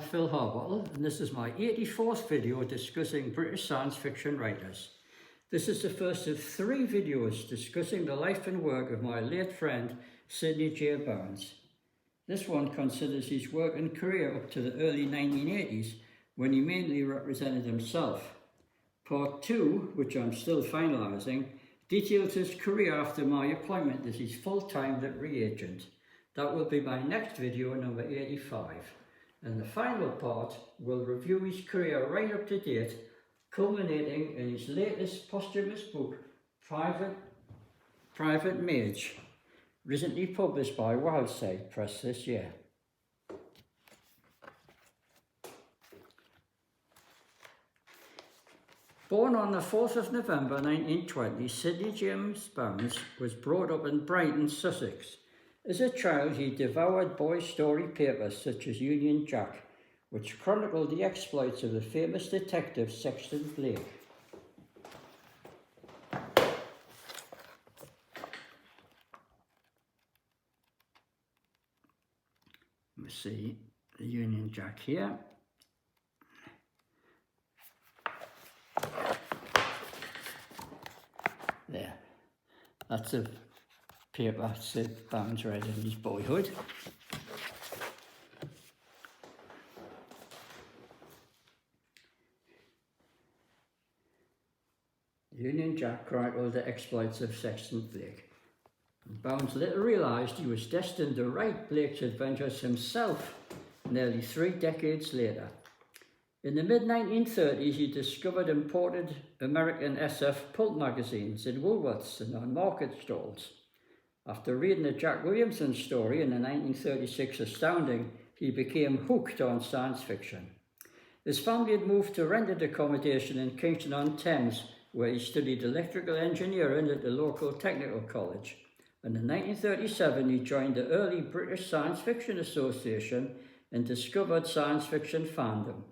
Phil Harbottle, and this is my 84th video discussing British science fiction writers. This is the first of 3 videos discussing the life and work of my late friend Sidney J. Bounds. This one considers his work and career up to the early 1980s, when he mainly represented himself. Part 2, which I'm still finalising, details his career after my appointment as his full-time literary agent. That will be my next video, number 85. And the final part will review his career right up to date, culminating in his latest posthumous book, Private Mage, recently published by Wildside Press this year. Born on the 4th of November 1920, Sidney James Bounds was brought up in Brighton, Sussex. As a child, he devoured boys' story papers such as Union Jack, which chronicled the exploits of the famous detective Sexton Blake. Let's see the Union Jack here. There, that's a paper Sid Bounds read in his boyhood. Union Jack chronicled the exploits of Sexton Blake. Bounds later realised he was destined to write Blake's adventures himself nearly 3 decades later. In the mid-1930s, he discovered imported American SF pulp magazines in Woolworths and on market stalls. After reading a Jack Williamson story in the 1936 Astounding, he became hooked on science fiction. His family had moved to rented accommodation in Kingston-on-Thames, where he studied electrical engineering at the local technical college. And in 1937, he joined the early British Science Fiction Association and discovered science fiction fandom.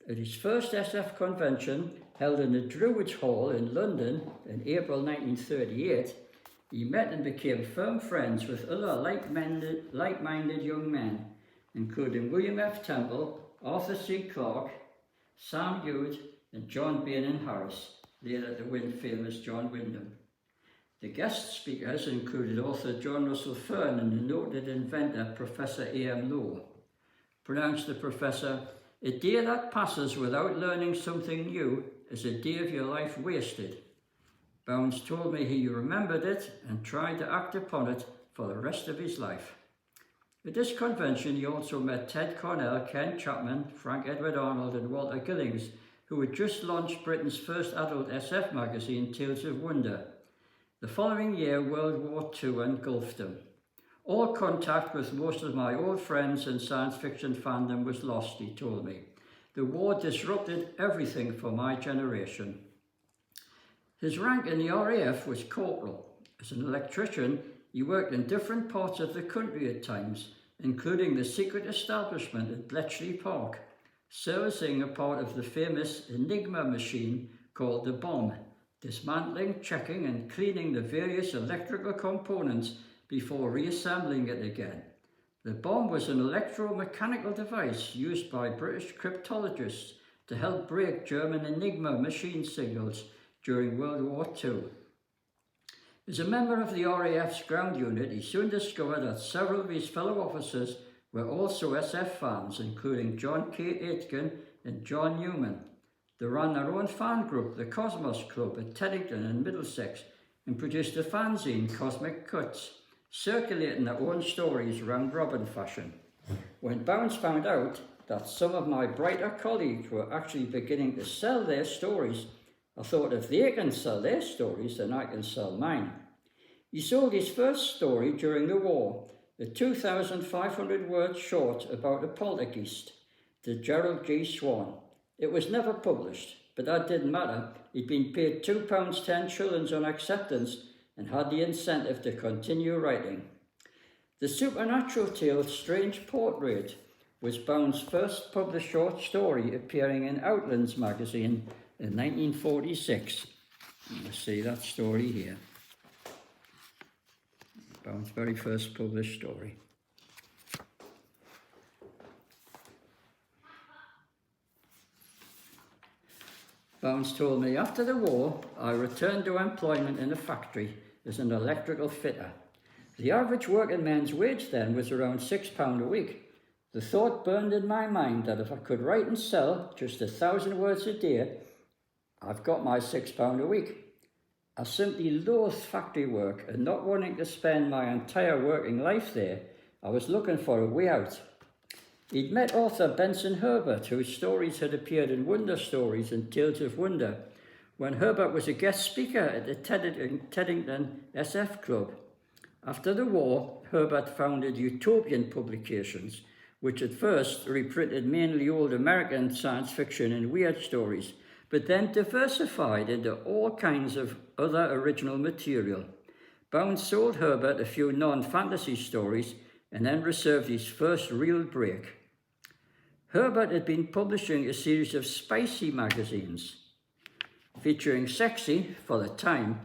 At his first SF convention, held in the Druids Hall in London in April 1938, he met and became firm friends with other like-minded young men, including William F. Temple, Arthur C. Clarke, Sam Heward, and John Bain Harris, later to win famous John Wyndham. The guest speakers included author John Russell Fearn and the noted inventor Professor A.M. Lowe. Pronounced the professor, "A day that passes without learning something new is a day of your life wasted." Bounds told me he remembered it and tried to act upon it for the rest of his life. At this convention, he also met Ted Cornell, Ken Chapman, Frank Edward Arnold and Walter Gillings, who had just launched Britain's first adult SF magazine, Tales of Wonder. The following year, World War II engulfed him. All contact with most of my old friends in science fiction fandom was lost, he told me. The war disrupted everything for my generation. His rank in the RAF was corporal. As an electrician, he worked in different parts of the country at times, including the secret establishment at Bletchley Park, servicing a part of the famous Enigma machine called the bomb, dismantling, checking and cleaning the various electrical components before reassembling it again. The bomb was an electromechanical device used by British cryptologists to help break German Enigma machine signals during World War II. As a member of the RAF's ground unit, he soon discovered that several of his fellow officers were also SF fans, including John K. Aitken and John Newman. They ran their own fan group, the Cosmos Club, at Teddington in Middlesex, and produced a fanzine, Cosmic Cuts, circulating their own stories round-robin fashion. When Bounds found out that some of my brighter colleagues were actually beginning to sell their stories, I thought, if they can sell their stories, then I can sell mine. He sold his first story during the war, a 2,500-word short about a poltergeist, to Gerald G. Swan. It was never published, but that didn't matter. He'd been paid £2.10 on acceptance and had the incentive to continue writing. The supernatural tale Strange Portrait was Bounds' first published short story, appearing in Outlands magazine in 1946. You see that story here. Bounds' very first published story. Bounds told me after the war, I returned to employment in a factory as an electrical fitter. The average working man's wage then was around £6 a week. The thought burned in my mind that if I could write and sell just 1,000 words a day, I've got my £6 a week. I simply loathed factory work, and not wanting to spend my entire working life there, I was looking for a way out. He'd met author Benson Herbert, whose stories had appeared in Wonder Stories and Tales of Wonder, when Herbert was a guest speaker at the Teddington SF Club. After the war, Herbert founded Utopian Publications, which at first reprinted mainly old American science fiction and weird stories, but then diversified into all kinds of other original material. Bounds sold Herbert a few non-fantasy stories and then reserved his first real break. Herbert had been publishing a series of spicy magazines, featuring sexy, for the time,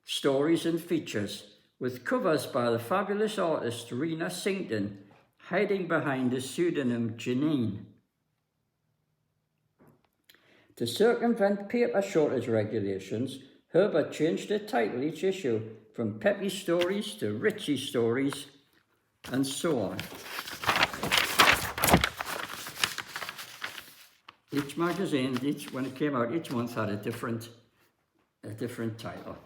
stories and features, with covers by the fabulous artist Rena Sington, hiding behind the pseudonym Janine. To circumvent paper shortage regulations, Herbert changed the title each issue from Peppy Stories to Richie Stories, and so on. Each magazine, when it came out, each month had a different title.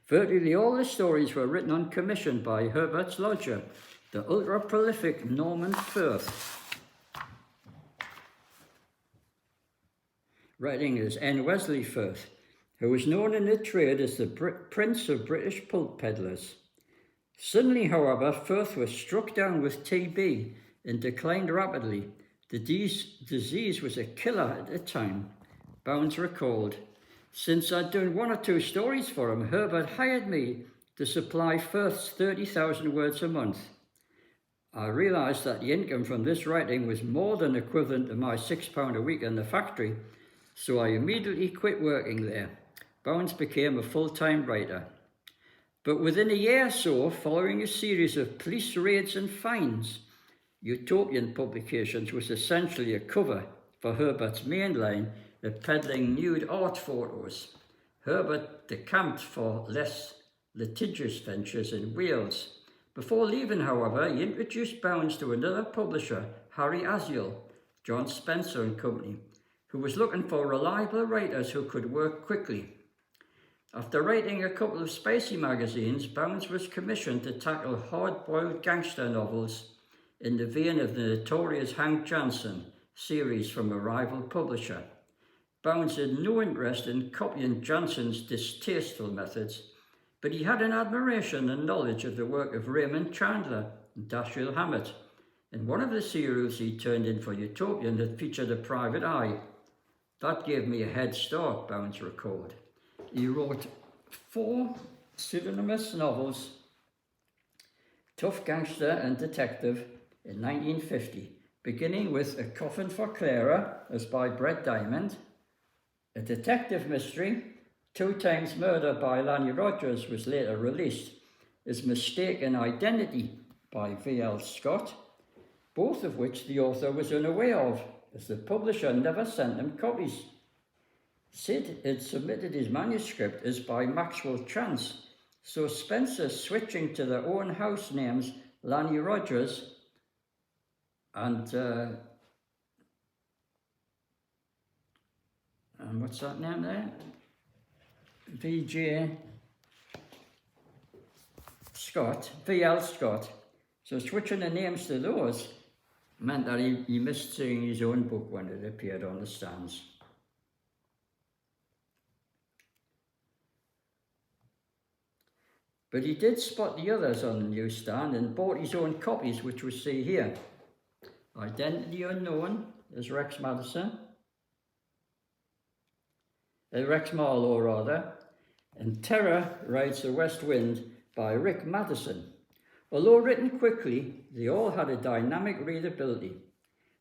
Virtually all the stories were written on commission by Herbert's lodger, the ultra-prolific Norman Firth, writing as N. Wesley Firth, who was known in the trade as the Prince of British Pulp Peddlers. Suddenly, however, Firth was struck down with TB and declined rapidly. The disease was a killer at the time. Bounds recalled, "Since I'd done 1 or 2 stories for him, Herbert hired me to supply Firth's 30,000 words a month. I realised that the income from this writing was more than equivalent to my £6 a week in the factory, so I immediately quit working there." Bounds became a full-time writer. But within a year or so, following a series of police raids and fines, Utopian Publications was essentially a cover for Herbert's main line of peddling nude art photos. Herbert decamped for less litigious ventures in Wales. Before leaving, however, he introduced Bounds to another publisher, Harry Asiel, John Spencer and Company, who was looking for reliable writers who could work quickly. After writing a couple of spicy magazines, Bounds was commissioned to tackle hard-boiled gangster novels in the vein of the notorious Hank Johnson series from a rival publisher. Bounds had no interest in copying Johnson's distasteful methods, but he had an admiration and knowledge of the work of Raymond Chandler and Dashiell Hammett, and one of the serials he turned in for Utopian that featured a private eye. That gave me a head start, Bounds recalled. He wrote 4 pseudonymous novels, Tough Gangster and Detective, in 1950, beginning with A Coffin for Clara, as by Brett Diamond. A detective mystery, 2 Times Murder by Lanny Rogers, was later released as Mistaken Identity by V.L. Scott, both of which the author was unaware of, as the publisher never sent him copies. Sid had submitted his manuscript as by Maxwell Chance, so Spencer, switching to their own house names, Lanny Rogers and what's that name there? V.L. Scott. So switching the names to those meant that he missed seeing his own book when it appeared on the stands. But he did spot the others on the newsstand and bought his own copies, which we see here. Identity Unknown is Rex Marlowe rather, and Terror Rides the West Wind by Rick Madison. Although written quickly, they all had a dynamic readability.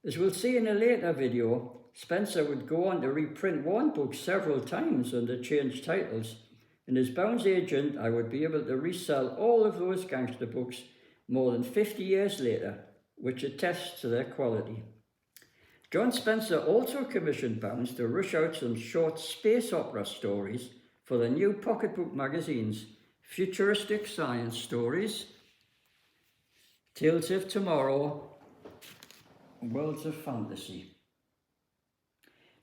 As we'll see in a later video, Spencer would go on to reprint one book several times under changed titles, and as Bounds' agent, I would be able to resell all of those gangster books more than 50 years later, which attests to their quality. John Spencer also commissioned Bounds to rush out some short space opera stories for the new pocketbook magazines, Futuristic Science Stories, Tales of Tomorrow, Worlds of Fantasy.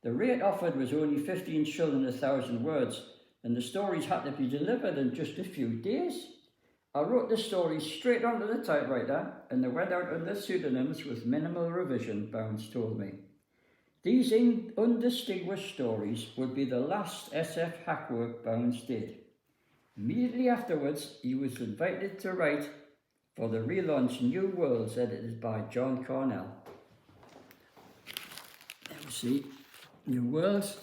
The rate offered was only 15 shillings a thousand words, and the stories had to be delivered in just a few days. I wrote the stories straight onto the typewriter, and they went out under pseudonyms with minimal revision, Bounds told me. These undistinguished stories would be the last SF hackwork Bounds did. Immediately afterwards, he was invited to write for the relaunched New Worlds, edited by John Cornell. Let me see, New Worlds.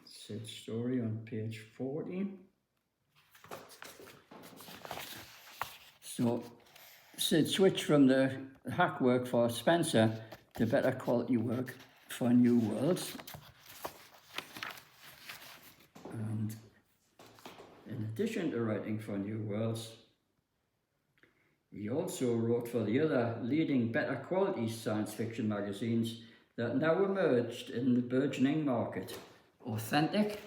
Said story on page 40. So, Sid switched from the hack work for Spencer to better quality work for New Worlds. And in addition to writing for New Worlds, he also wrote for the other leading better quality science fiction magazines that now emerged in the burgeoning market: Authentic,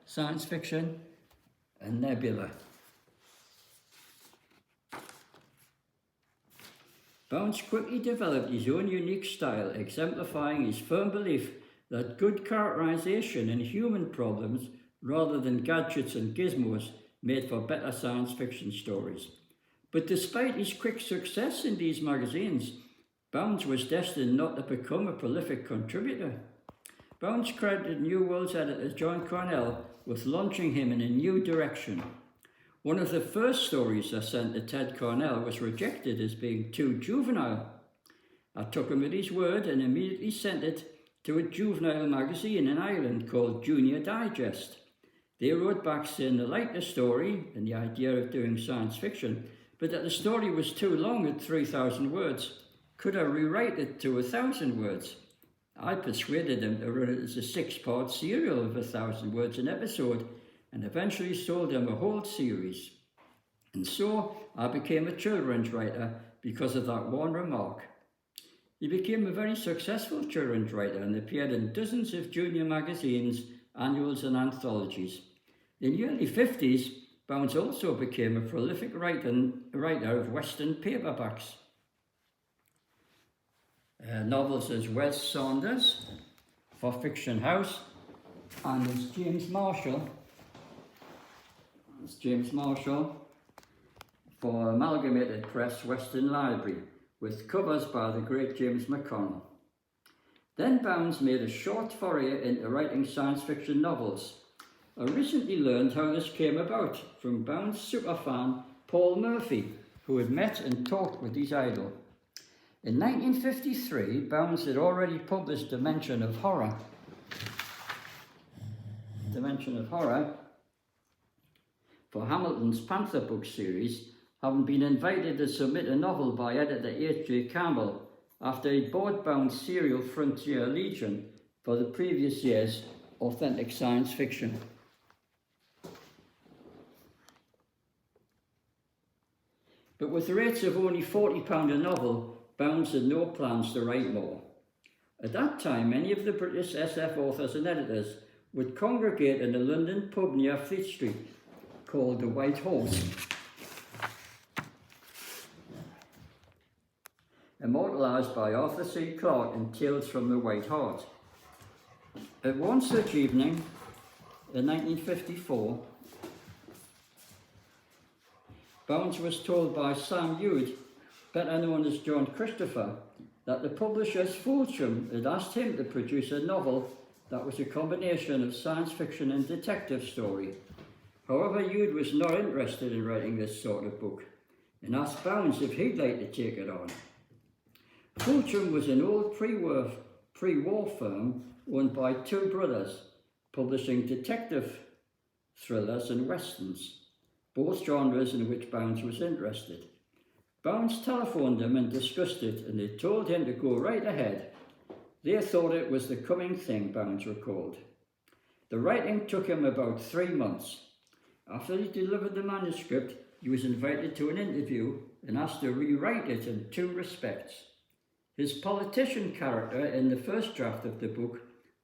Science Fiction, and Nebula. Bounds quickly developed his own unique style, exemplifying his firm belief that good characterization in human problems, rather than gadgets and gizmos, made for better science fiction stories. But despite his quick success in these magazines, Bounds was destined not to become a prolific contributor. Bounds credited New Worlds editor John Cornell with launching him in a new direction. One of the first stories I sent to Ted Cornell was rejected as being too juvenile. I took him at his word and immediately sent it to a juvenile magazine in Ireland called Junior Digest. They wrote back saying they liked the story and the idea of doing science fiction, but that the story was too long at 3,000 words. Could I rewrite it to 1,000 words? I persuaded them to run it as a 6-part serial of 1,000 words an episode, and eventually sold them a whole series. And so I became a children's writer because of that one remark. He became a very successful children's writer and appeared in dozens of junior magazines, annuals and anthologies. In the early 50s, Bounds also became a prolific writer of Western paperbacks. Novels as Wes Saunders for Fiction House, and as James Marshall for Amalgamated Press Western Library, with covers by the great James McConnell. Then Bounds made a short foray into writing science fiction novels. I recently learned how this came about from Bounds' superfan Paul Murphy, who had met and talked with his idol. In 1953, Bounds had already published Dimension of Horror for Hamilton's Panther book series, having been invited to submit a novel by editor H.J. Campbell after he'd bought Bounds' serial Frontier Legion for the previous year's Authentic Science Fiction. But with rates of only £40 a novel, Bounds had no plans to write more. At that time, many of the British SF authors and editors would congregate in a London pub near Fleet Street called the White Horse, immortalised by Arthur C. Clarke in Tales from the White Hart. At one such evening, in 1954, Bounds was told by Sam Heward, better known as John Christopher, that the publishers Fulsham had asked him to produce a novel that was a combination of science fiction and detective story. However, Heward was not interested in writing this sort of book and asked Bounds if he'd like to take it on. Fulsham was an old pre-war firm owned by two brothers, publishing detective thrillers and westerns, both genres in which Bounds was interested. Bounds telephoned them and discussed it, and they told him to go right ahead. They thought it was the coming thing, Bounds recalled. The writing took him about 3 months. After he delivered the manuscript, he was invited to an interview and asked to rewrite it in 2 respects. His politician character in the first draft of the book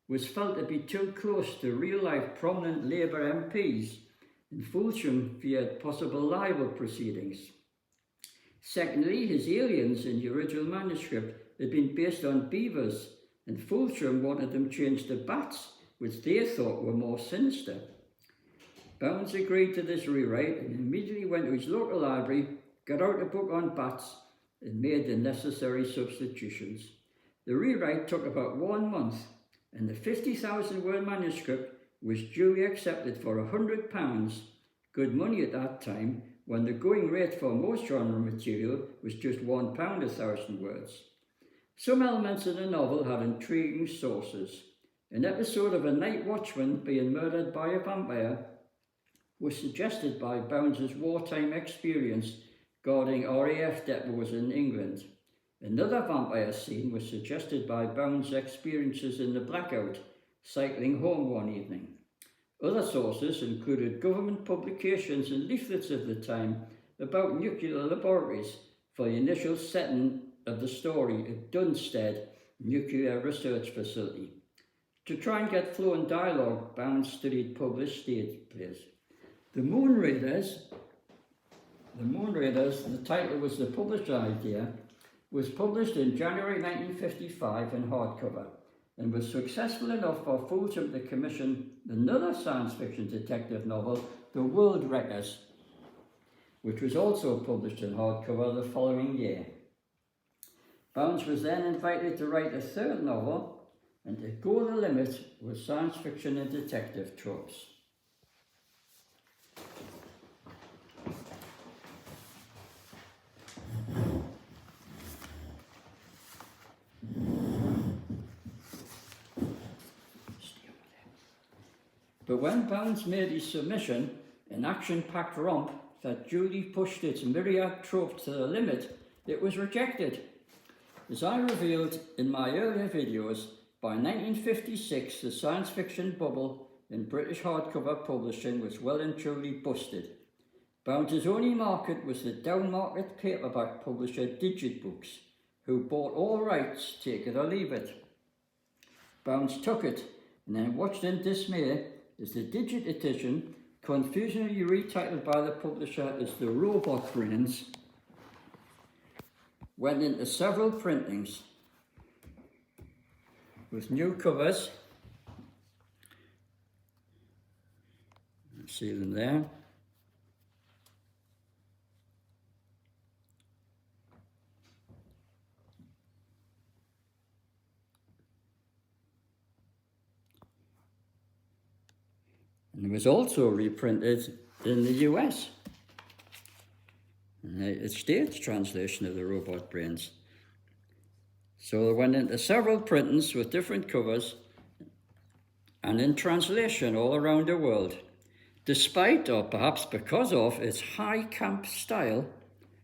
was felt to be too close to real-life prominent Labour MPs, and Fulsham feared possible libel proceedings. Secondly, his aliens in the original manuscript had been based on beavers, and Fulsham wanted them changed to bats, which they thought were more sinister. Bounds agreed to this rewrite and immediately went to his local library, got out a book on bats, and made the necessary substitutions. The rewrite took about 1 month, and the 50,000-word manuscript was duly accepted for £100, good money at that time, when the going rate for most genre material was just £1 1,000 words. Some elements of the novel had intriguing sources. An episode of a night watchman being murdered by a vampire was suggested by Bounds' wartime experience guarding RAF depots in England. Another vampire scene was suggested by Bounds' experiences in the blackout, cycling home one evening. Other sources included government publications and leaflets of the time about nuclear laboratories for the initial setting of the story at Dunstead Nuclear Research Facility. To try and get flow and dialogue, Bounds studied published stage plays. The Moon Raiders, the title was the published idea, was published in January 1955 in hardcover, and was successful enough for Fulsham to commission another science fiction detective novel, The World Wreckers, which was also published in hardcover the following year. Bounds was then invited to write a 3rd novel and to go the limit with science fiction and detective tropes. But when Bounds made his submission, an action-packed romp that duly pushed its myriad tropes to the limit, it was rejected. As I revealed in my earlier videos, by 1956 the science fiction bubble in British hardcover publishing was well and truly busted. Bounds' only market was the down-market paperback publisher Digit Books, who bought all rights, take it or leave it. Bounds took it, and then watched in dismay as the Digit edition, confusingly retitled by the publisher as The Robot Brains, went into several printings with new covers. See them there. And it was also reprinted in the US. And the States translation of The Robot Brains. So it went into several printings with different covers and in translation all around the world. Despite, or perhaps because of, its high camp style,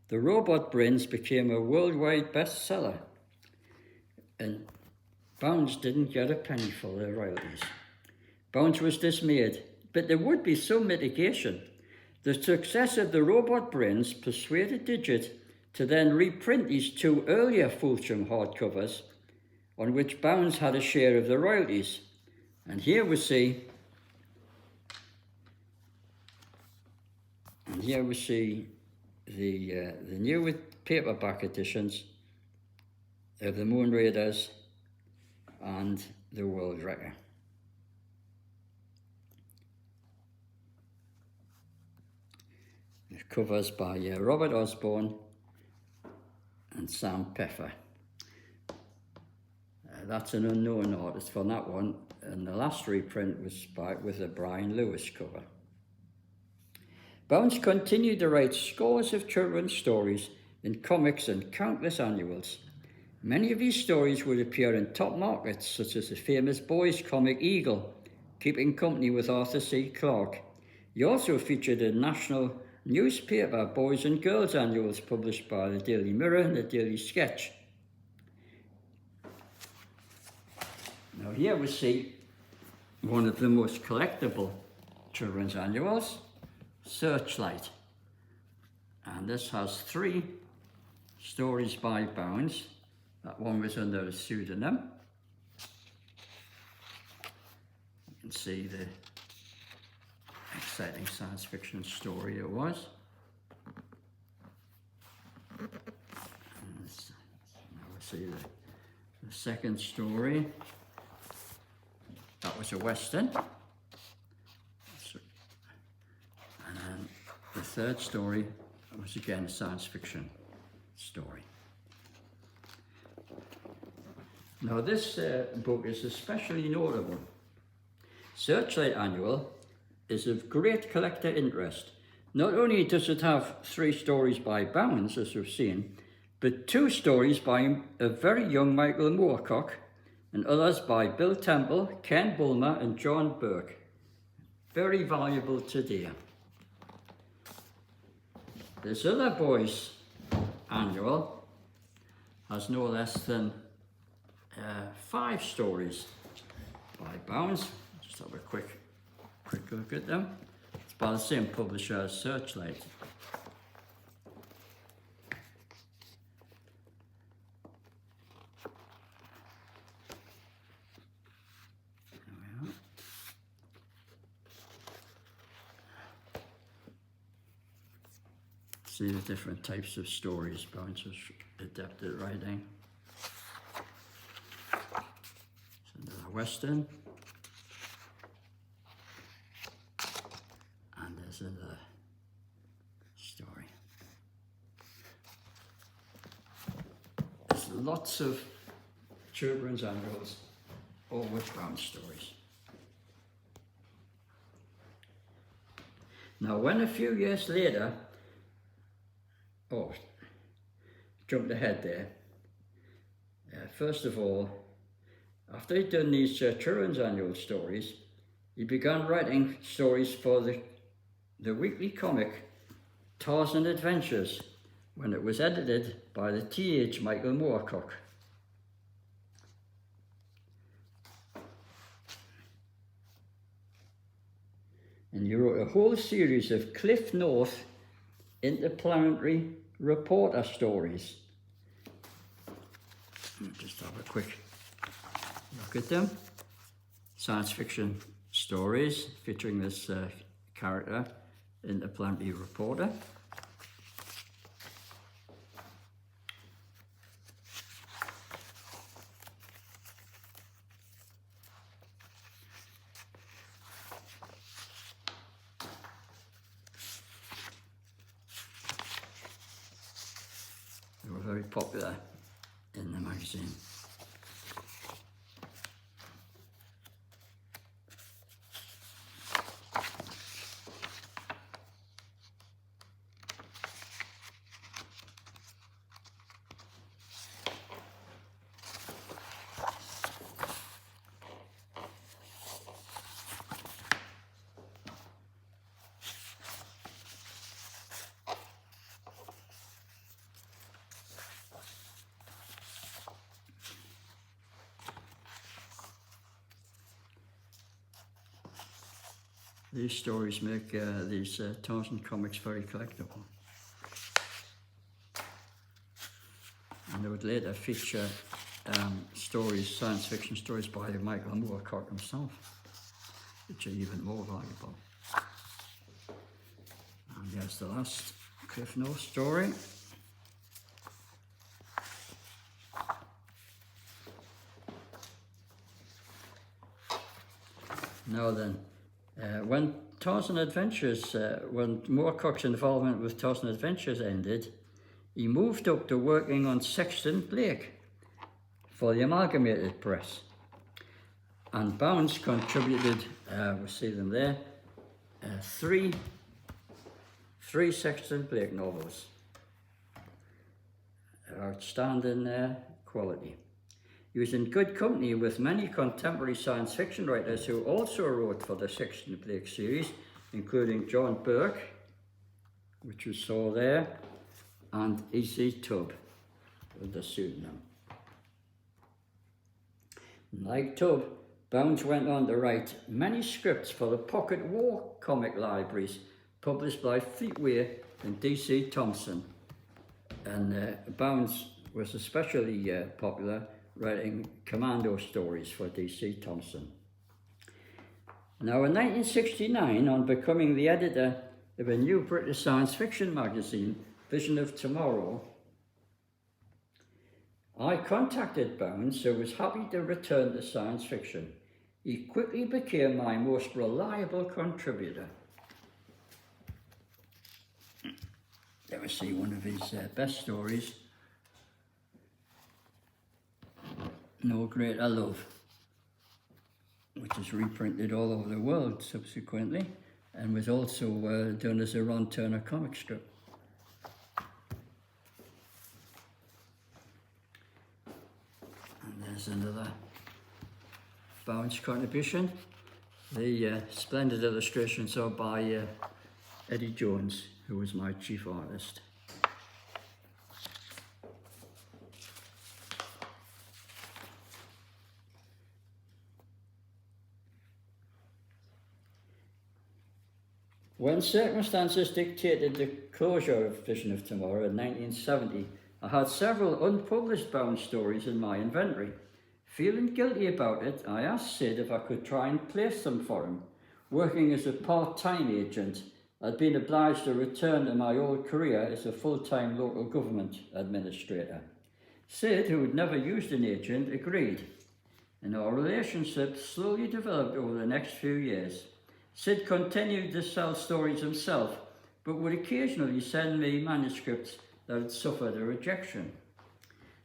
The Robot Brains became a worldwide bestseller. And Bounds didn't get a penny for the royalties. Bounds was dismayed, but there would be some mitigation. The success of The Robot Brains persuaded Digit to then reprint these 2 earlier Fulsham hardcovers, on which Bounds had a share of the royalties. And here we see the new paperback editions of The Moon Raiders and The World Wrecker. The covers by Robert Osborne and Sam Peffer. That's an unknown artist for that one, and the last reprint was with a Brian Lewis cover. Bounds continued to write scores of children's stories in comics and countless annuals. Many of these stories would appear in top markets, such as the famous boys' comic Eagle, keeping company with Arthur C. Clarke. He also featured in national newspaper boys and girls annuals published by the Daily Mirror and the Daily Sketch. Now here we see one of the most collectible children's annuals, Searchlight. And this has 3 stories by Bounds. That one was under a pseudonym. You can see the exciting science fiction story it was. And now we see the second story. That was a Western. And then the third story was again a science fiction story. Now this book is especially notable. Searchlight Annual is of great collector interest. Not only does it have 3 stories by Bounds, as we've seen, but 2 stories by a very young Michael Moorcock and others by Bill Temple, Ken Bulmer and John Burke. Very valuable today. This other boys' annual has no less than 5 stories by Bounds. Just have a quick look at them. It's by the same publisher as Searchlight. There we are. See the different types of stories Bounds was adept at writing. So another Western. And there's another story. There's lots of children's annuals, all with Bounds stories. Now, when a few years later, jumped ahead there. First of all, after he'd done these children's annual stories, he began writing stories for the weekly comic Tarzan Adventures, when it was edited by the T.H. Michael Moorcock. And he wrote a whole series of Cliff North interplanetary reporter stories. Just have a quick look at them. Science fiction stories featuring this character, interplanetary reporter. They were very popular in the magazine. These stories make these Tarzan comics very collectible. And they would later feature stories, science fiction stories by Michael Moorcock himself, which are even more valuable. And here's the last Cliff North story. Now then, when Tarzan Adventures, when Moorcock's involvement with Tarzan Adventures ended, he moved up to working on Sexton Blake for the Amalgamated Press. And Bounds contributed, we'll see them there, three Sexton Blake novels. Outstanding quality. He was in good company with many contemporary science fiction writers who also wrote for the Sexton Blake series, including John Burke, which we saw there, and E.C. Tubb, with the pseudonym. Like Tubb, Bounds went on to write many scripts for the Pocket War comic libraries published by Fleetway and D.C. Thompson. And Bounds was especially popular writing commando stories for D.C. Thomson. Now in 1969, on becoming the editor of a new British science fiction magazine, Vision of Tomorrow, I contacted Bounds, who was happy to return to science fiction. He quickly became my most reliable contributor. Let me see one of his best stories, No Greater Love, which is reprinted all over the world subsequently and was also done as a Ron Turner comic strip. And there's another Bounds contribution. The splendid illustrations are by Eddie Jones, who was my chief artist. When circumstances dictated the closure of Vision of Tomorrow in 1970, I had several unpublished Bound stories in my inventory. Feeling guilty about it, I asked Sid if I could try and place them for him. Working as a part-time agent, I'd been obliged to return to my old career as a full-time local government administrator. Sid, who had never used an agent, agreed, and our relationship slowly developed over the next few years. Sid continued to sell stories himself, but would occasionally send me manuscripts that had suffered a rejection.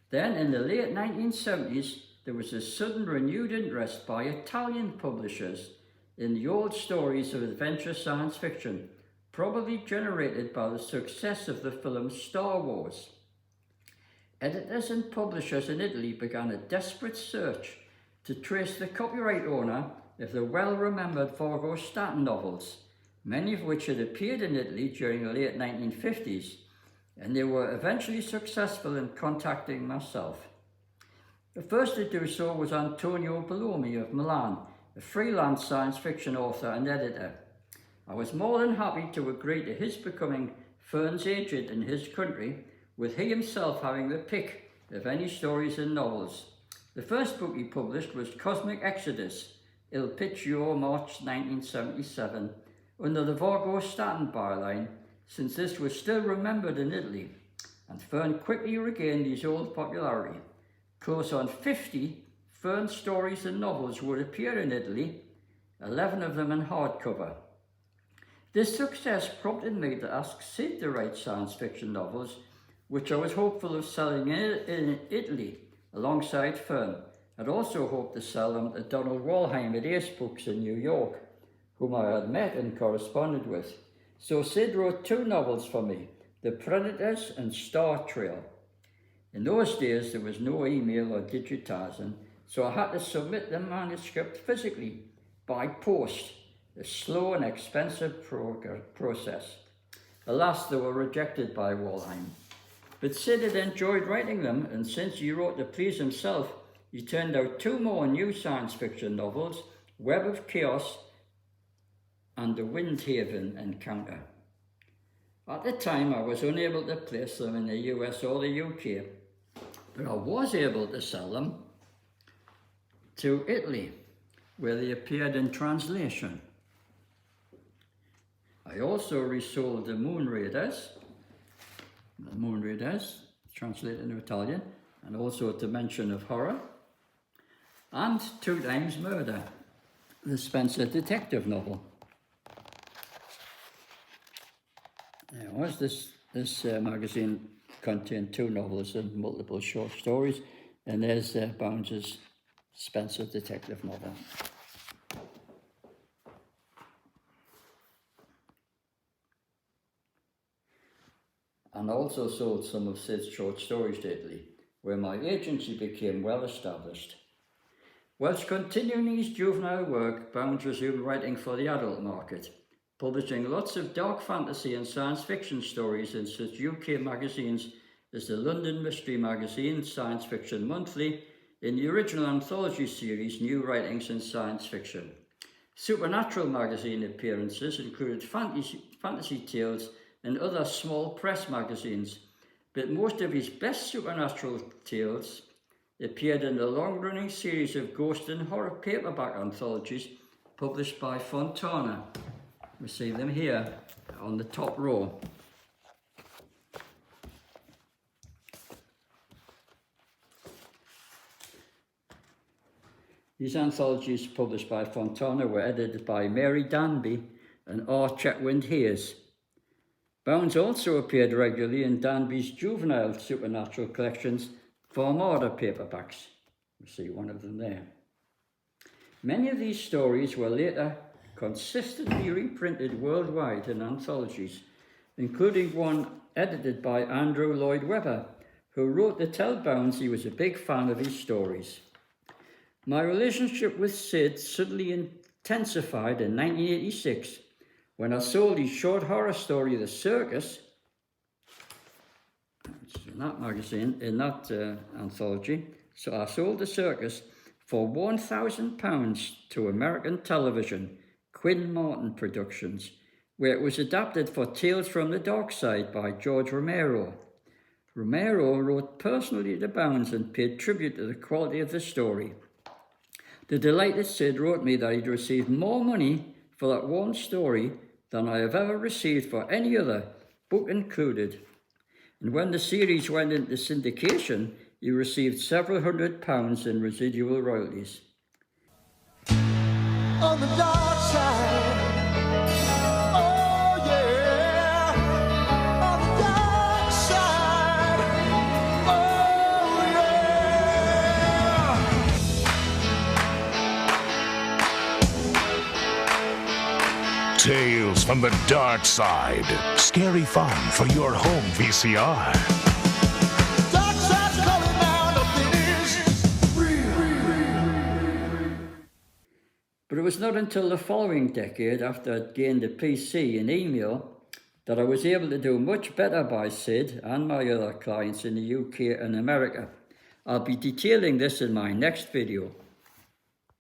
Then, in the late 1970s, there was a sudden renewed interest by Italian publishers in the old stories of adventure science fiction, probably generated by the success of the film Star Wars. Editors and publishers in Italy began a desperate search to trace the copyright owner of the well-remembered Vargo Statten novels, many of which had appeared in Italy during the late 1950s, and they were eventually successful in contacting myself. The first to do so was Antonio Bellomi of Milan, a freelance science fiction author and editor. I was more than happy to agree to his becoming Fern's agent in his country, with he himself having the pick of any stories and novels. The first book he published was Cosmic Exodus, Il Picchio, March 1977, under the Vargo Statten byline, since this was still remembered in Italy, and Fern quickly regained his old popularity. Close on 50 Fern stories and novels would appear in Italy, 11 of them in hardcover. This success prompted me to ask Sid to write science fiction novels, which I was hopeful of selling in Italy alongside Fern. I'd also hoped to sell them to Donald Walheim at Ace Books in New York, whom I had met and corresponded with. So Sid wrote 2 novels for me, The Predators and Star Trail. In those days, there was no email or digitizing, so I had to submit the manuscript physically, by post, a slow and expensive process. Alas, they were rejected by Walheim. But Sid had enjoyed writing them, and since he wrote to please himself, he turned out 2 more new science fiction novels, Web of Chaos and The Windhaven Encounter. At the time, I was unable to place them in the US or the UK, but I was able to sell them to Italy, where they appeared in translation. I also resold The Moon Raiders, translated into Italian, and also A Dimension of Horror, and 2 Times Murder, the Spencer detective novel. There was this magazine contained 2 novels and multiple short stories, and there's Bounds' Spencer detective novel. And also sold some of Sid's short stories to Italy, where my agency became well established. Whilst continuing his juvenile work, Bounds resumed writing for the adult market, publishing lots of dark fantasy and science fiction stories in such UK magazines as the London Mystery Magazine, Science Fiction Monthly, in the original anthology series New Writings in Science Fiction. Supernatural magazine appearances included fantasy tales and other small press magazines, but most of his best supernatural tales appeared in the long-running series of ghost and horror paperback anthologies published by Fontana. We see them here on the top row. These anthologies published by Fontana were edited by Mary Danby and R. Chetwynd Hayes. Bounds also appeared regularly in Danby's juvenile supernatural collections, Farm Order paperbacks. You see one of them there. Many of these stories were later consistently reprinted worldwide in anthologies, including one edited by Andrew Lloyd Webber, who wrote to tell Bounds he was a big fan of his stories. My relationship with Sid suddenly intensified in 1986 when I sold his short horror story, The Circus, in that magazine, in that anthology. So I sold The Circus for £1,000 to American television, Quinn Martin Productions, where it was adapted for Tales from the Dark Side by George Romero. Romero wrote personally to Bounds and paid tribute to the quality of the story. The delighted Sid wrote me that he'd received more money for that one story than I have ever received for any other, book included. And when the series went into syndication, he received several £100 in residual royalties. On the dark side, oh yeah, on the dark side, oh yeah. Tales from the Dark Side. Scary fun for your home VCR. Dark side's calling out, nothing is real. But it was not until the following decade, after I'd gained a PC and email, that I was able to do much better by Sid and my other clients in the UK and America. I'll be detailing this in my next video.